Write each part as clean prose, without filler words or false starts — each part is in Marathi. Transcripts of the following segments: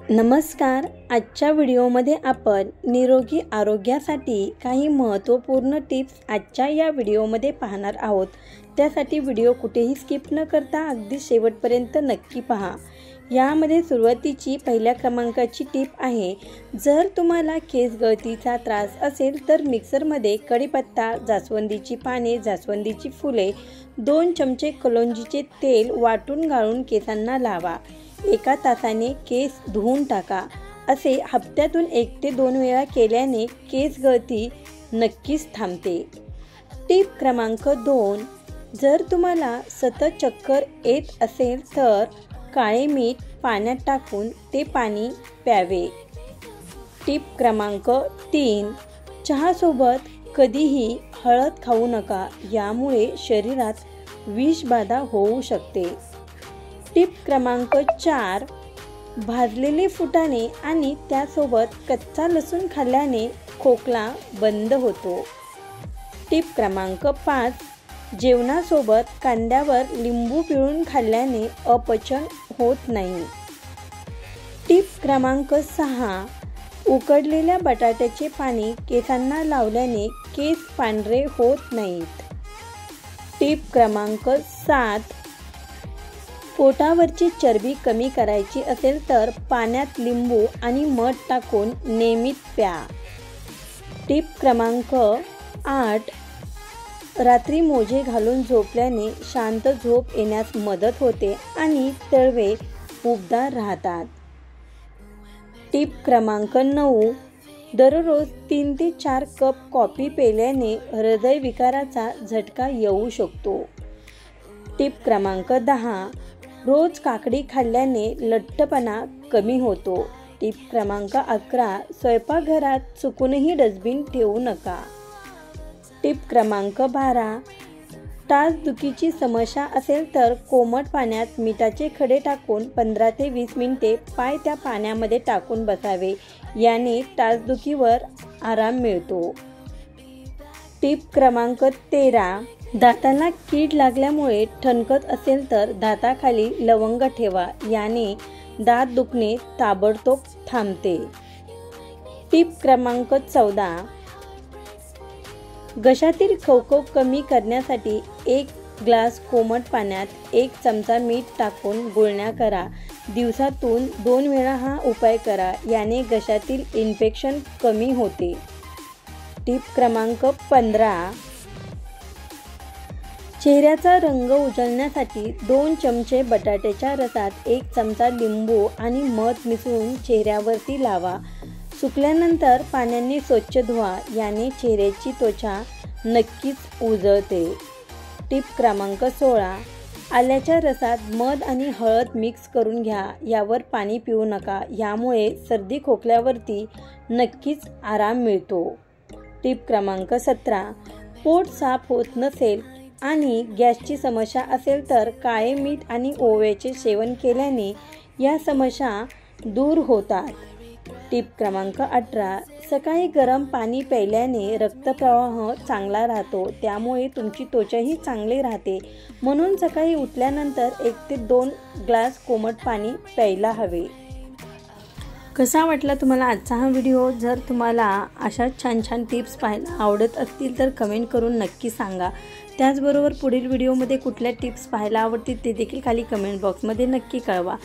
नमस्कार। आजच्या व्हिडिओमध्ये आपण निरोगी आरोग्यासाठी काही महत्त्वपूर्ण टिप्स आजच्या या व्हिडिओमध्ये पाहणार आहोत। त्यासाठी व्हिडिओ कुठेही स्किप न करता अगदी शेवटपर्यंत नक्की पहा। यामध्ये सुरुवातीची पहिल्या क्रमांकाची टिप आहे, जर तुम्हाला केस गळतीचा त्रास असेल तर मिक्सरमध्ये कढीपत्ता, जास्वंदीची पाने, जास्वंदीची फुले, 2 चमचे कलोंजीचे तेल वाटून गाळून केसांना लावा। 1 तासाने केस धुवून टाका। असे हप्त्यातून 1 ते 2 वेळा केल्याने केस गळती नक्कीच थांबते। टिप क्रमांक 2, जर तुम्हाला सतत चक्कर येत असेल तर काळे मीठ पाण्यात टाकून ते पाणी प्यावे। टिप क्रमांक 3, चहासोबत कधीही हळद खाऊ नका, यामुळे शरीरात विषबाधा होऊ शकते। टिप क्रमांक 4, भाजलेले फुटाणे आणि त्यासोबत कच्चा लसूण खाल्ल्याने खोकला बंद होतो। टिप क्रमांक 5, जेवणासोबत कांद्यावर लिंबू पिळून खाल्ल्याने अपचन होत नाही। टिप क्रमांक 6, उकडलेल्या बटाट्याचे पाणी केसांना लावल्याने केस पांढरे होत नाहीत। टिप क्रमांक 7, पोटावरची चरबी कमी करायची असेल तर पाण्यात लिंबू आणि मध टाकून नियमित प्या। टिप क्रमांक 8, रात्री मोजे घालून झोपल्याने शांत झोप येण्यास मदत होते आणि तळवे उबदार राहतात। टिप क्रमांक 9, दररोज 3 ते 4 कप कॉफी प्यायल्याने हृदयविकाराचा झटका येऊ शकतो। टिप क्रमांक 10, रोज काकडी खाल्ल्याने लठ्ठपणा कमी होतो। टिप क्रमांक 11, स्वयंपाकघरात चुकूनही डस्टबिन ठेवू नका। टिप क्रमांक 12, टाचदुखीची समस्या असेल तर कोमट पाण्यात मिठाचे खडे टाकून 15 ते 20 मिनिटे पाय त्या पाण्यामध्ये टाकून बसावे, याने टाचदुखीवर आराम मिळतो। टिप क्रमांक 13, दातांना कीड लागल्यामुळे ठणकत असेल तर दाताखाली लवंग ठेवा, याने दात दुखणे ताबडतोब थांबते। टिप क्रमांक 14, घशातील खवखव कमी करण्यासाठी 1 ग्लास कोमट पाण्यात 1 चमचा मीठ टाकून गुळण्या करा। दिवसातून 2 वेळा हा उपाय करा, याने घशातील इन्फेक्शन कमी होते। टिप क्रमांक 15, चेहऱ्याचा रंग उजळण्यासाठी 2 चमचे बटाट्याच्या रसात 1 चमचा लिंबू आणि मध मिसळून चेहऱ्यावरती लावा। सुकल्यानंतर पाण्याने स्वच्छ धुवा, याने चेहऱ्याची त्वचा नक्कीच उजळते। टिप क्रमांक 16, आल्याच्या रसात मध आणि हळद मिक्स करून घ्या, यावर पाणी पिऊ नका, यामुळे सर्दी खोकल्यावरती नक्कीच आराम मिळतो। टिप क्रमांक 17, पोट साफ होत नसेल आणि गॅसची समस्या असेल तर काळे मीठ आणि ओव्याचे सेवन केल्याने या समस्या दूर होतात। टिप क्रमांक 18, सकाळी गरम पाणी प्यायल्याने रक्तप्रवाह चांगला राहतो, त्यामुळे तुमची त्वचाही चांगली राहते। म्हणून सकाळी उठल्यानंतर 1 ते 2 ग्लास कोमट पाणी प्यायला हवे। कसा वाटला तुम्हाला आजचा हा व्हिडिओ? जर तुम्हाला अशा छान छान टिप्स पाहायला आवडत असतील तर कमेंट करून नक्की सांगा। त्याचबरोबर पुढील व्हिडिओमध्ये कुठल्या टिप्स पाहायला आवडतील ते देखील खाली कमेंट बॉक्समध्ये नक्की कळवा।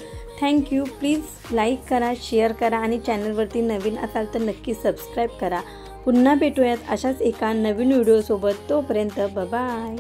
थँक्यू। प्लीज लाईक करा, शेअर करा आणि चॅनलवरती नवीन असाल तर नक्की सबस्क्राईब करा। पुन्हा भेटूयात अशाच एका नवीन व्हिडिओसोबत। तोपर्यंत बाय बाय।